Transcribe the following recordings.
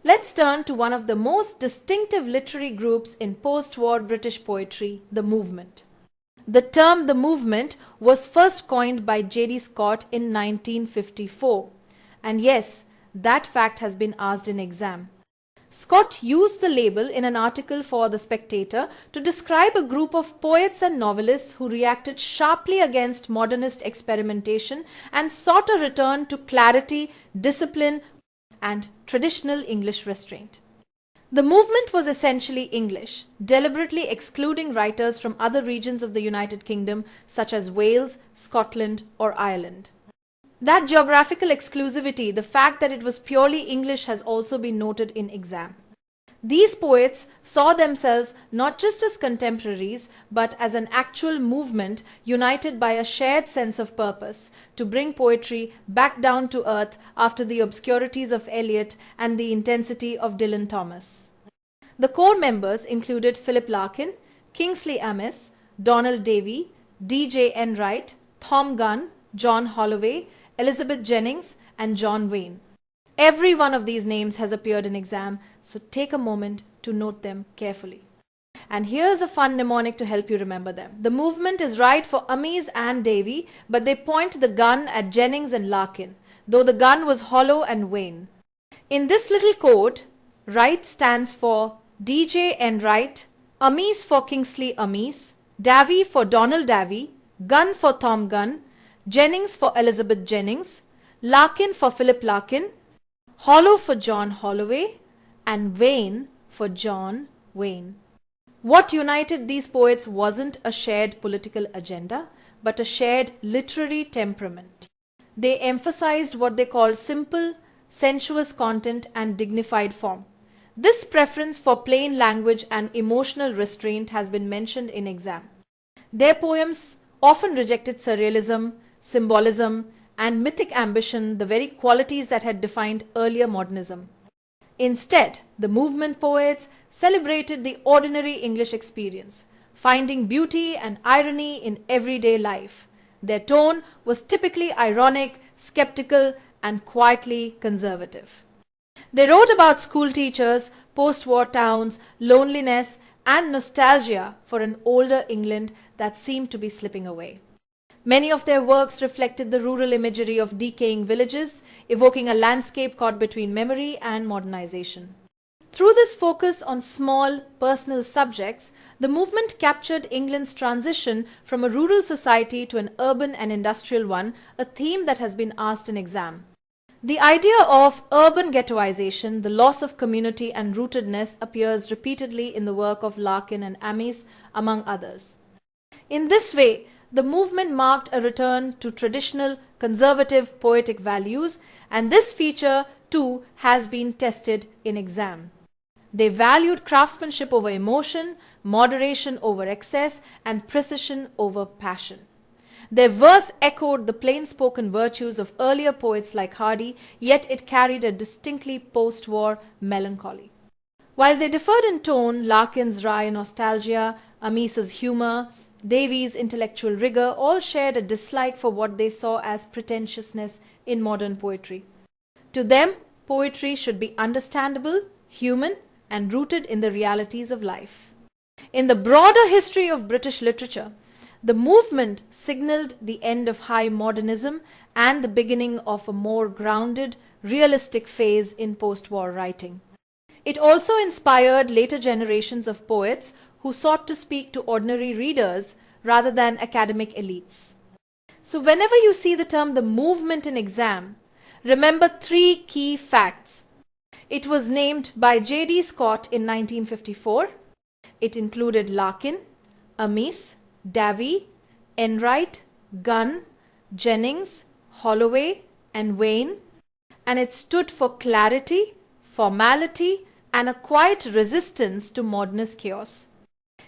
Let's turn to one of the most distinctive literary groups in post-war British poetry, the movement. The term the movement was first coined by J.D. Scott in 1954. And yes, that fact has been asked in exam. Scott used the label in an article for The Spectator to describe a group of poets and novelists who reacted sharply against modernist experimentation and sought a return to clarity, discipline, and traditional English restraint. The movement was essentially English, deliberately excluding writers from other regions of the United Kingdom such as Wales, Scotland, or Ireland. That geographical exclusivity, the fact that it was purely English, has also been noted in exam. These poets saw themselves not just as contemporaries but as an actual movement united by a shared sense of purpose to bring poetry back down to earth after the obscurities of Eliot and the intensity of Dylan Thomas. The core members included Philip Larkin, Kingsley Amis, Donald Davie, D.J. Enright, Thom Gunn, John Holloway, Elizabeth Jennings, and John Wayne. Every one of these names has appeared in exam, so take a moment to note them carefully. And here's a fun mnemonic to help you remember them. The movement is right for Amis and Davie, but they point the gun at Jennings and Larkin, though the gun was Hollow and Wayne. In this little code, Wright stands for D.J. Enright, Amis for Kingsley Amis, Davie for Donald Davie, Gunn for Thom Gunn, Jennings for Elizabeth Jennings, Larkin for Philip Larkin, Hollow for John Holloway, and Wayne for John Wayne. What united these poets wasn't a shared political agenda, but a shared literary temperament. They emphasized what they called simple, sensuous content and dignified form. This preference for plain language and emotional restraint has been mentioned in exam. Their poems often rejected surrealism, symbolism, and mythic ambition, the very qualities that had defined earlier modernism. Instead, the movement poets celebrated the ordinary English experience, finding beauty and irony in everyday life. Their tone was typically ironic, skeptical, and quietly conservative. They wrote about school teachers, post-war towns, loneliness, and nostalgia for an older England that seemed to be slipping away. Many of their works reflected the rural imagery of decaying villages, evoking a landscape caught between memory and modernization. Through this focus on small, personal subjects, the movement captured England's transition from a rural society to an urban and industrial one, a theme that has been asked in exam. The idea of urban ghettoization, the loss of community and rootedness, appears repeatedly in the work of Larkin and Amis, among others. In this way, the movement marked a return to traditional, conservative poetic values, and this feature, too, has been tested in exam. They valued craftsmanship over emotion, moderation over excess, and precision over passion. Their verse echoed the plain-spoken virtues of earlier poets like Hardy, yet it carried a distinctly post-war melancholy. While they differed in tone, Larkin's wry nostalgia, Amis's humor, Davie's intellectual rigor all shared a dislike for what they saw as pretentiousness in modern poetry. To them, poetry should be understandable, human, and rooted in the realities of life. In the broader history of British literature, the movement signaled the end of high modernism and the beginning of a more grounded, realistic phase in post-war writing. It also inspired later generations of poets who sought to speak to ordinary readers rather than academic elites. So whenever you see the term the movement in exam, remember three key facts. It was named by J.D. Scott in 1954. It included Larkin, Amis, Davie, Enright, Gunn, Jennings, Holloway, and Wayne, and it stood for clarity, formality, and a quiet resistance to modernist chaos.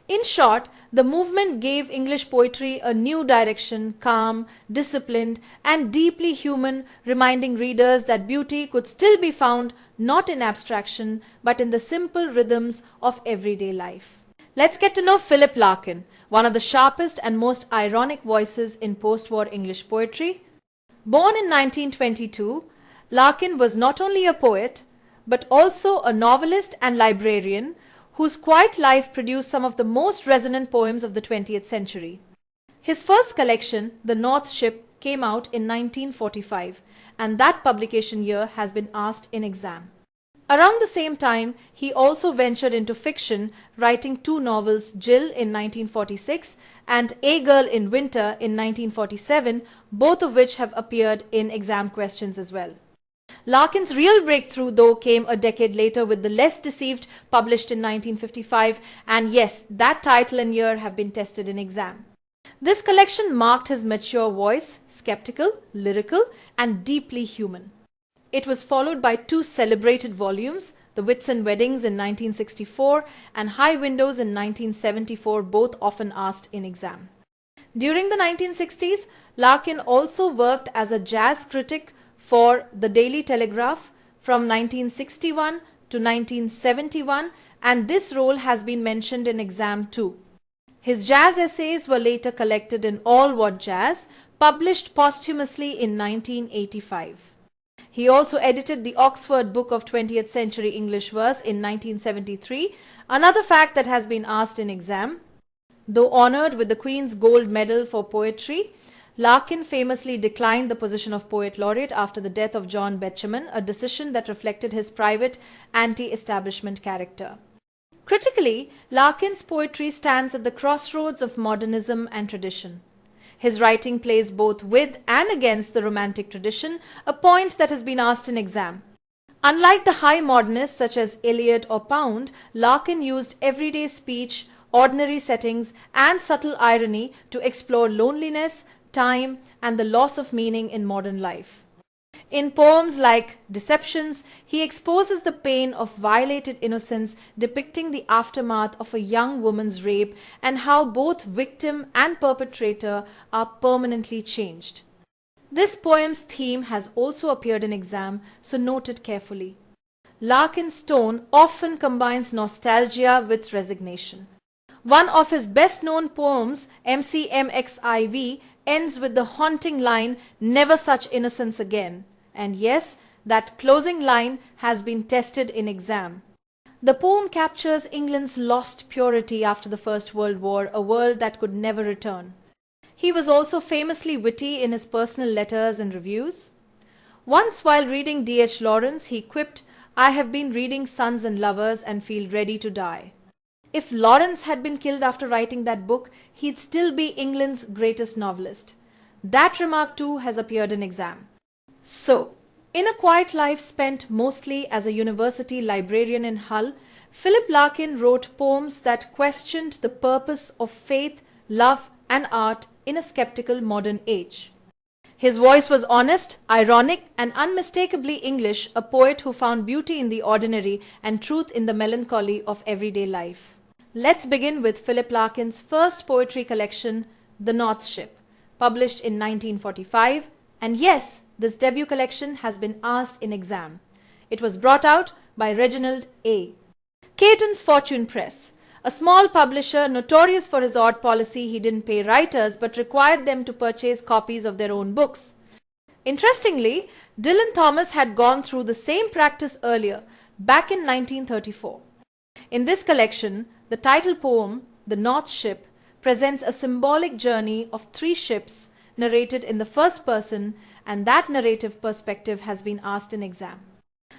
In short, the movement gave English poetry a new direction, calm, disciplined, and deeply human, reminding readers that beauty could still be found not in abstraction, but in the simple rhythms of everyday life. Let's get to know Philip Larkin, one of the sharpest and most ironic voices in post-war English poetry. Born in 1922, Larkin was not only a poet, but also a novelist and librarian whose quiet life produced some of the most resonant poems of the 20th century. His first collection, The North Ship, came out in 1945, and that publication year has been asked in exam. Around the same time, he also ventured into fiction, writing two novels, Jill in 1946 and A Girl in Winter in 1947, both of which have appeared in exam questions as well. Larkin's real breakthrough, though, came a decade later with The Less Deceived, published in 1955, and yes, that title and year have been tested in exam. This collection marked his mature voice, skeptical, lyrical, and deeply human. It was followed by two celebrated volumes, The Whitsun Weddings in 1964 and High Windows in 1974, both often asked in exam. During the 1960s, Larkin also worked as a jazz critic for the Daily Telegraph from 1961 to 1971, and this role has been mentioned in exam too. His jazz essays were later collected in All What Jazz, published posthumously in 1985. He also edited the Oxford Book of 20th Century English Verse in 1973, another fact that has been asked in exam. Though honoured with the Queen's Gold Medal for Poetry, Larkin famously declined the position of Poet Laureate after the death of John Betjeman, a decision that reflected his private anti-establishment character. Critically, Larkin's poetry stands at the crossroads of modernism and tradition. His writing plays both with and against the Romantic tradition, a point that has been asked in exam. Unlike the high modernists such as Eliot or Pound, Larkin used everyday speech, ordinary settings, and subtle irony to explore loneliness, time, and the loss of meaning in modern life. In poems like Deceptions, he exposes the pain of violated innocence, depicting the aftermath of a young woman's rape and how both victim and perpetrator are permanently changed. This poem's theme has also appeared in exam, so note it carefully. Larkin's tone often combines nostalgia with resignation. One of his best-known poems, MCMXIV, ends with the haunting line, "Never such innocence again." And yes, that closing line has been tested in exam. The poem captures England's lost purity after the First World War, a world that could never return. He was also famously witty in his personal letters and reviews. Once while reading D.H. Lawrence, he quipped, "I have been reading Sons and Lovers and feel ready to die." If Lawrence had been killed after writing that book, he'd still be England's greatest novelist. That remark too has appeared in exam. So, in a quiet life spent mostly as a university librarian in Hull, Philip Larkin wrote poems that questioned the purpose of faith, love, and art in a skeptical modern age. His voice was honest, ironic, and unmistakably English, a poet who found beauty in the ordinary and truth in the melancholy of everyday life. Let's begin with Philip Larkin's first poetry collection, The North Ship, published in 1945, and yes, this debut collection has been asked in exam. It was brought out by Reginald A. Caton's Fortune Press, a small publisher notorious for his odd policy. He didn't pay writers but required them to purchase copies of their own books. Interestingly, Dylan Thomas had gone through the same practice earlier, back in 1934. In this collection, the title poem, The North Ship, presents a symbolic journey of three ships narrated in the first person, and that narrative perspective has been asked in exam.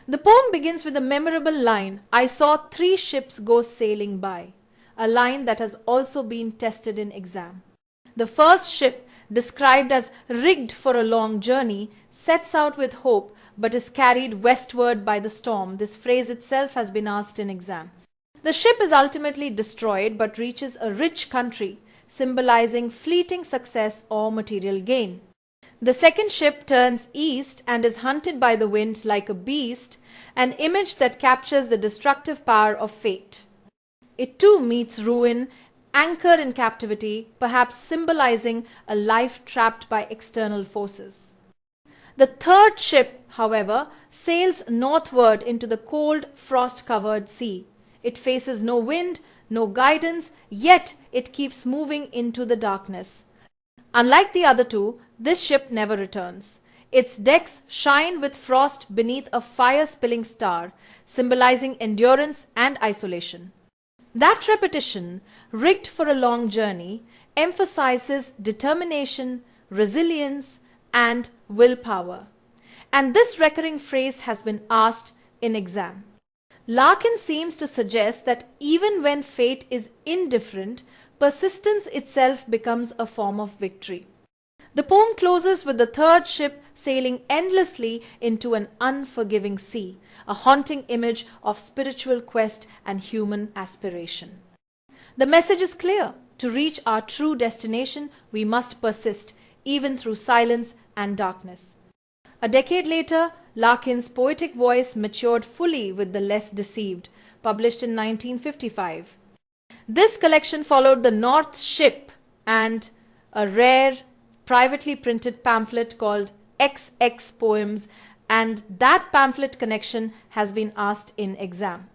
The poem begins with a memorable line, "I saw three ships go sailing by," a line that has also been tested in exam. The first ship, described as rigged for a long journey, sets out with hope but is carried westward by the storm. This phrase itself has been asked in exam. The ship is ultimately destroyed but reaches a rich country, symbolizing fleeting success or material gain. The second ship turns east and is hunted by the wind like a beast, an image that captures the destructive power of fate. It too meets ruin, anchored in captivity, perhaps symbolizing a life trapped by external forces. The third ship, however, sails northward into the cold, frost-covered sea. It faces no wind, no guidance, yet it keeps moving into the darkness. Unlike the other two, this ship never returns. Its decks shine with frost beneath a fire-spilling star, symbolizing endurance and isolation. That repetition, rigged for a long journey, emphasizes determination, resilience, and willpower. And this recurring phrase has been asked in exam. Larkin seems to suggest that even when fate is indifferent, persistence itself becomes a form of victory. The poem closes with the third ship sailing endlessly into an unforgiving sea, a haunting image of spiritual quest and human aspiration. The message is clear. To reach our true destination, we must persist, even through silence and darkness. A decade later, Larkin's poetic voice matured fully with The Less Deceived, published in 1955. This collection followed The North Ship and a rare, privately printed pamphlet called XX Poems, and that pamphlet connection has been asked in exam.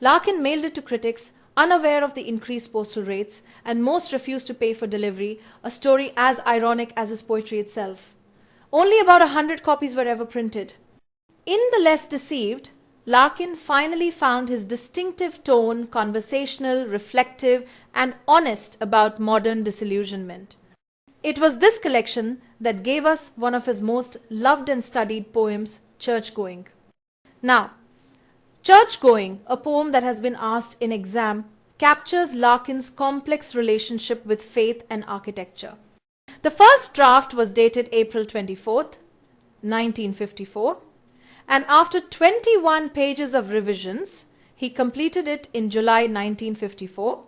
Larkin mailed it to critics, unaware of the increased postal rates, and most refused to pay for delivery, a story as ironic as his poetry itself. Only about 100 copies were ever printed. In The Less Deceived, Larkin finally found his distinctive tone, conversational, reflective, and honest about modern disillusionment. It was this collection that gave us one of his most loved and studied poems, Church-Going. Now, Church-Going, a poem that has been asked in exam, captures Larkin's complex relationship with faith and architecture. The first draft was dated April 24th, 1954, and after 21 pages of revisions, he completed it in July 1954.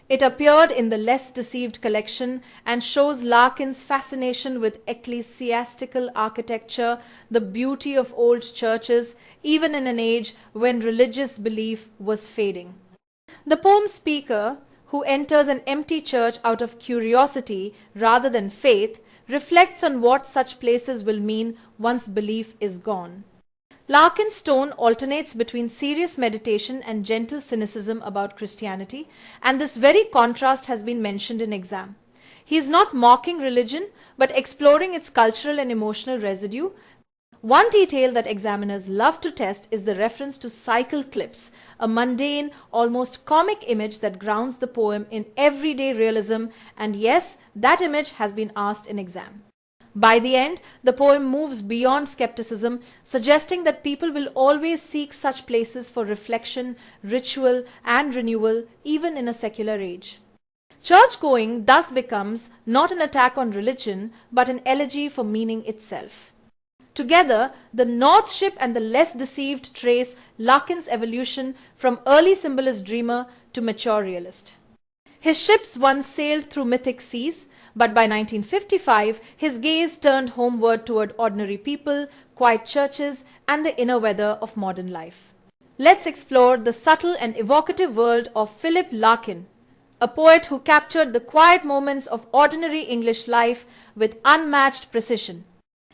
It appeared in the Less Deceived collection and shows Larkin's fascination with ecclesiastical architecture, the beauty of old churches, even in an age when religious belief was fading. The poem's speaker, who enters an empty church out of curiosity rather than faith, reflects on what such places will mean once belief is gone. Larkin's tone alternates between serious meditation and gentle cynicism about Christianity, and this very contrast has been mentioned in exam. He is not mocking religion, but exploring its cultural and emotional residue. One detail that examiners love to test is the reference to cycle clips, a mundane, almost comic image that grounds the poem in everyday realism, and yes, that image has been asked in exam. By the end, the poem moves beyond skepticism, suggesting that people will always seek such places for reflection, ritual, and renewal, even in a secular age. Church-going thus becomes not an attack on religion, but an elegy for meaning itself. Together, The North Ship and The Less Deceived trace Larkin's evolution from early symbolist dreamer to mature realist. His ships once sailed through mythic seas, but by 1955, his gaze turned homeward toward ordinary people, quiet churches, and the inner weather of modern life. Let's explore the subtle and evocative world of Philip Larkin, a poet who captured the quiet moments of ordinary English life with unmatched precision.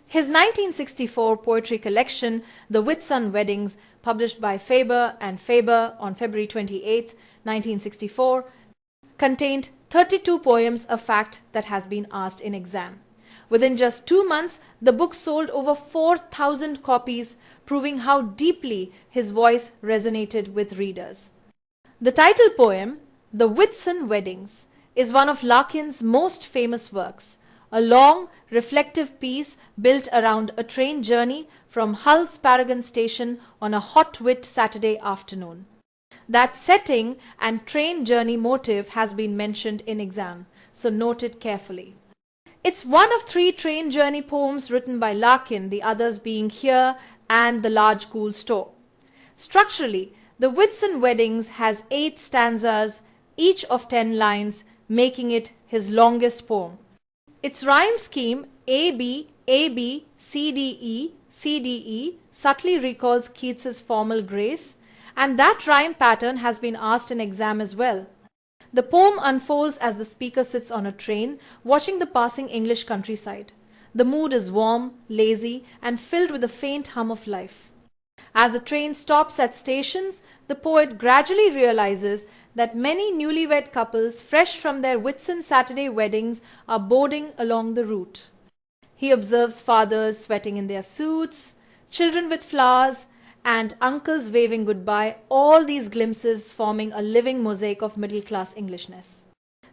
His 1964 poetry collection, The Whitsun Weddings, published by Faber and Faber on February 28, 1964, contained 32 poems, a fact that has been asked in exam. Within just 2 months, the book sold over 4,000 copies, proving how deeply his voice resonated with readers. The title poem, The Whitsun Weddings, is one of Larkin's most famous works, a long, reflective piece built around a train journey from Hull's Paragon Station on a hot wet Saturday afternoon. That setting and train journey motive has been mentioned in exam, so note it carefully. It's one of 3 train journey poems written by Larkin, the others being Here and The Large Cool Store. Structurally, The Whitsun Weddings has 8 stanzas, each of 10 lines, making it his longest poem. Its rhyme scheme, AB, AB, CDE, CDE, subtly recalls Keats's formal grace, and that rhyme pattern has been asked in exam as well. The poem unfolds as the speaker sits on a train, watching the passing English countryside. The mood is warm, lazy, and filled with a faint hum of life. As the train stops at stations, the poet gradually realizes that many newlywed couples, fresh from their Whitsun Saturday weddings, are boarding along the route. He observes fathers sweating in their suits, children with flowers, and uncles waving goodbye, all these glimpses forming a living mosaic of middle-class Englishness.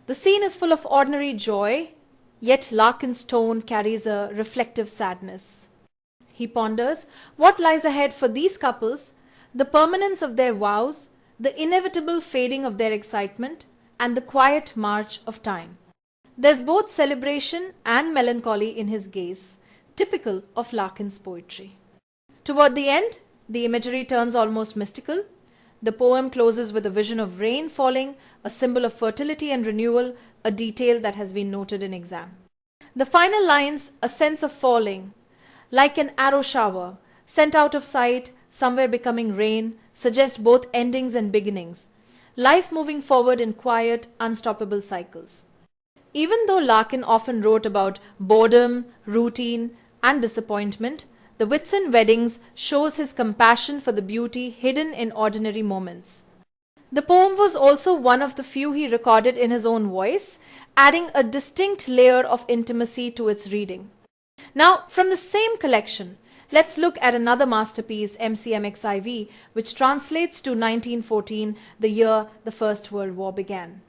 The scene is full of ordinary joy, yet Larkin's tone carries a reflective sadness. He ponders what lies ahead for these couples, the permanence of their vows, the inevitable fading of their excitement, and the quiet march of time. There's both celebration and melancholy in his gaze, typical of Larkin's poetry. Toward the end, the imagery turns almost mystical. The poem closes with a vision of rain falling, a symbol of fertility and renewal, a detail that has been noted in exam. The final lines, a sense of falling, like an arrow shower, sent out of sight, somewhere becoming rain, suggest both endings and beginnings, life moving forward in quiet, unstoppable cycles. Even though Larkin often wrote about boredom, routine, and disappointment, the Whitsun Weddings shows his compassion for the beauty hidden in ordinary moments. The poem was also one of the few he recorded in his own voice, adding a distinct layer of intimacy to its reading. Now, from the same collection, let's look at another masterpiece, MCMXIV, which translates to 1914, the year the First World War began.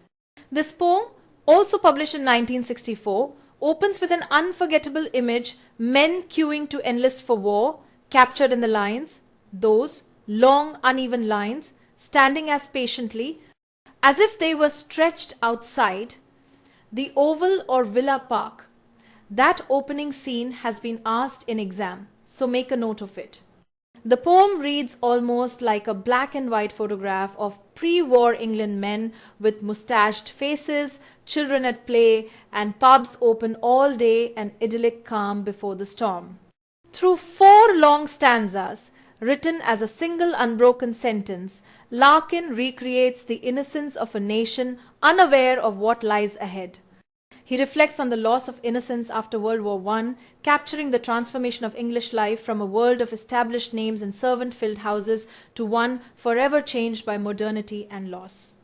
This poem, also published in 1964, opens with an unforgettable image, men queuing to enlist for war, captured in the lines, those long uneven lines, standing as patiently as if they were stretched outside the oval or villa park. That opening scene has been asked in exam, so make a note of it. The poem reads almost like a black and white photograph of pre-war England men with moustached faces, children at play, and pubs open all day and idyllic calm before the storm. Through 4 long stanzas, written as a single unbroken sentence, Larkin recreates the innocence of a nation unaware of what lies ahead. He reflects on the loss of innocence after World War I, capturing the transformation of English life from a world of established names and servant-filled houses to one forever changed by modernity and loss.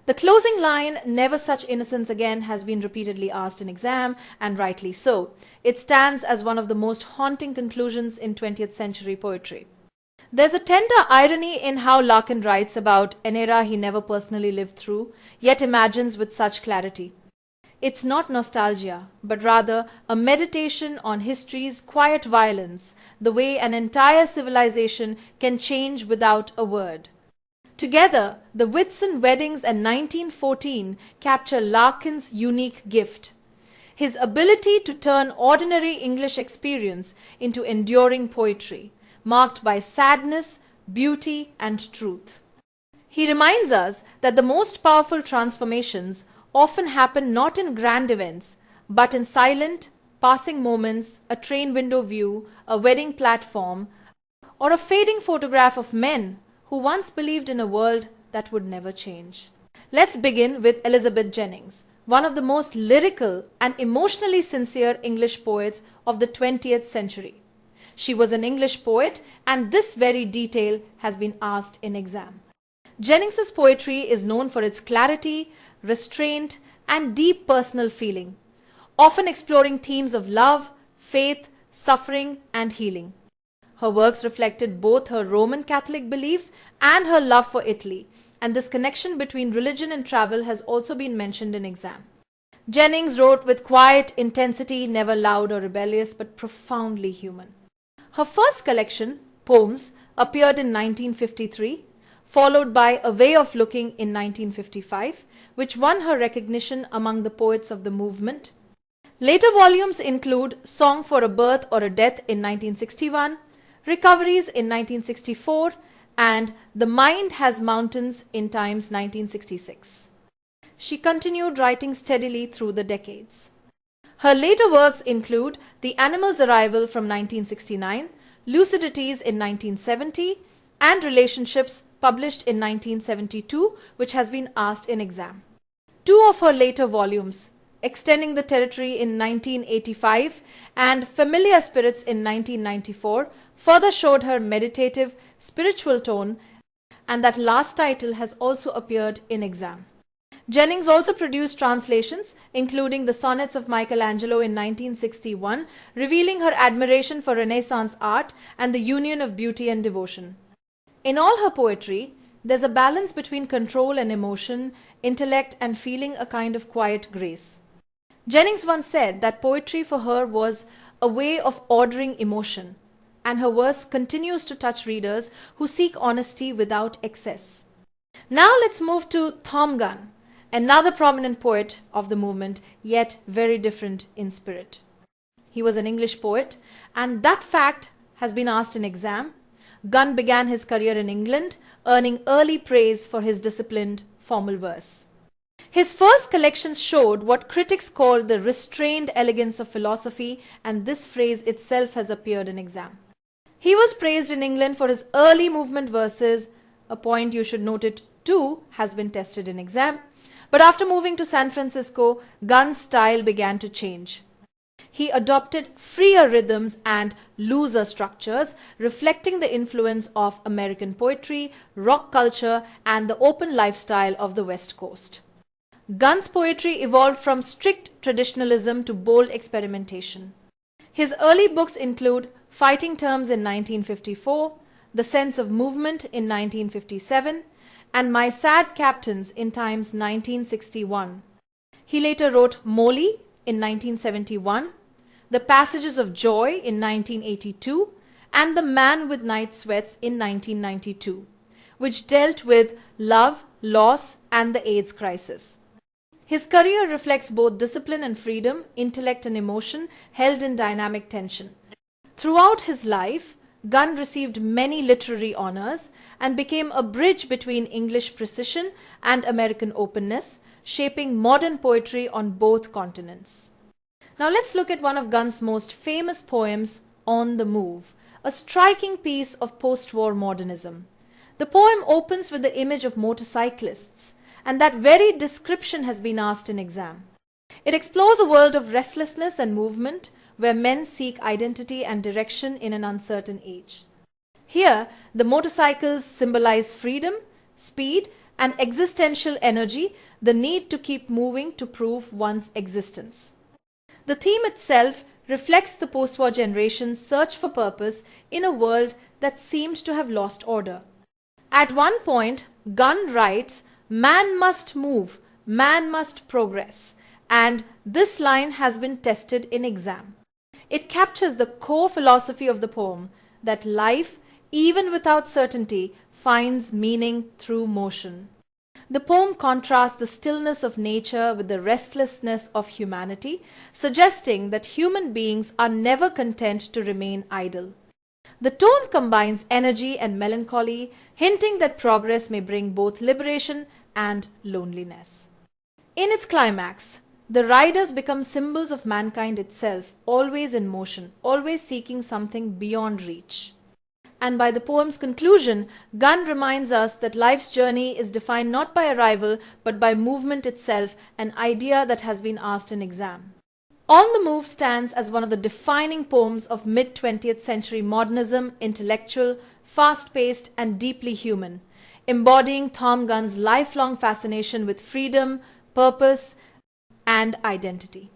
The closing line, "Never such innocence again," has been repeatedly asked in exam, and rightly so. It stands as one of the most haunting conclusions in 20th century poetry. There's a tender irony in how Larkin writes about an era he never personally lived through, yet imagines with such clarity. It's not nostalgia, but rather a meditation on history's quiet violence, the way an entire civilization can change without a word. Together, the Whitsun Weddings and 1914 capture Larkin's unique gift, his ability to turn ordinary English experience into enduring poetry, marked by sadness, beauty, and truth. He reminds us that the most powerful transformations often happen not in grand events, but in silent, passing moments, a train window view, a wedding platform, or a fading photograph of men who once believed in a world that would never change. Let's begin with Elizabeth Jennings, one of the most lyrical and emotionally sincere English poets of the 20th century. She was an English poet, and this very detail has been asked in exam. Jennings's poetry is known for its clarity, restraint, and deep personal feeling, often exploring themes of love, faith, suffering, and healing. Her works reflected both her Roman Catholic beliefs and her love for Italy, and this connection between religion and travel has also been mentioned in exam. Jennings wrote with quiet intensity, never loud or rebellious, but profoundly human. Her first collection, Poems, appeared in 1953, followed by A Way of Looking in 1955, which won her recognition among the poets of the movement. Later volumes include Song for a Birth or a Death in 1961, Recoveries in 1964, and The Mind Has Mountains in Times 1966. She continued writing steadily through the decades. Her later works include The Animal's Arrival from 1969, Lucidities in 1970, and Relationships, published in 1972, which has been asked in exam. 2 of her later volumes, Extending the Territory in 1985 and Familiar Spirits in 1994, further showed her meditative, spiritual tone, and that last title has also appeared in exam. Jennings also produced translations, including the sonnets of Michelangelo in 1961, revealing her admiration for Renaissance art and the union of beauty and devotion. In all her poetry, there's a balance between control and emotion, intellect and feeling, a kind of quiet grace. Jennings once said that poetry for her was a way of ordering emotion, and her verse continues to touch readers who seek honesty without excess. Now let's move to Thom Gunn, another prominent poet of the movement, yet very different in spirit. He was an English poet, and that fact has been asked in exam. Gunn began his career in England, earning early praise for his disciplined, formal verse. His first collections showed what critics called the restrained elegance of philosophy, and this phrase itself has appeared in exam. He was praised in England for his early movement verses. A point you should note it too has been tested in exam. But after moving to San Francisco, Gunn's style began to change. He adopted freer rhythms and looser structures, reflecting the influence of American poetry, rock culture, and the open lifestyle of the West Coast. Gunn's poetry evolved from strict traditionalism to bold experimentation. His early books include Fighting Terms in 1954, The Sense of Movement in 1957, and My Sad Captains in Times 1961. He later wrote Molly in 1971, The Passages of Joy in 1982, and The Man with Night Sweats in 1992, which dealt with love, loss, and the AIDS crisis. His career reflects both discipline and freedom, intellect and emotion, held in dynamic tension. Throughout his life, Gunn received many literary honors and became a bridge between English precision and American openness, shaping modern poetry on both continents. Now let's look at one of Gunn's most famous poems, On the Move, a striking piece of post-war modernism. The poem opens with the image of motorcyclists, and that very description has been asked in exam. It explores a world of restlessness and movement, where men seek identity and direction in an uncertain age. Here, the motorcycles symbolize freedom, speed, and existential energy, the need to keep moving to prove one's existence. The theme itself reflects the post-war generation's search for purpose in a world that seemed to have lost order. At one point, Gunn writes, "Man must move, man must progress," and this line has been tested in exam. It captures the core philosophy of the poem, that life, even without certainty, finds meaning through motion. The poem contrasts the stillness of nature with the restlessness of humanity, suggesting that human beings are never content to remain idle. The tone combines energy and melancholy, hinting that progress may bring both liberation and loneliness. In its climax, the riders become symbols of mankind itself, always in motion, always seeking something beyond reach. And by the poem's conclusion, Gunn reminds us that life's journey is defined not by arrival, but by movement itself, an idea that has been asked in exam. On the Move stands as one of the defining poems of mid-20th century modernism, intellectual, fast-paced, and deeply human, embodying Thom Gunn's lifelong fascination with freedom, purpose, and identity.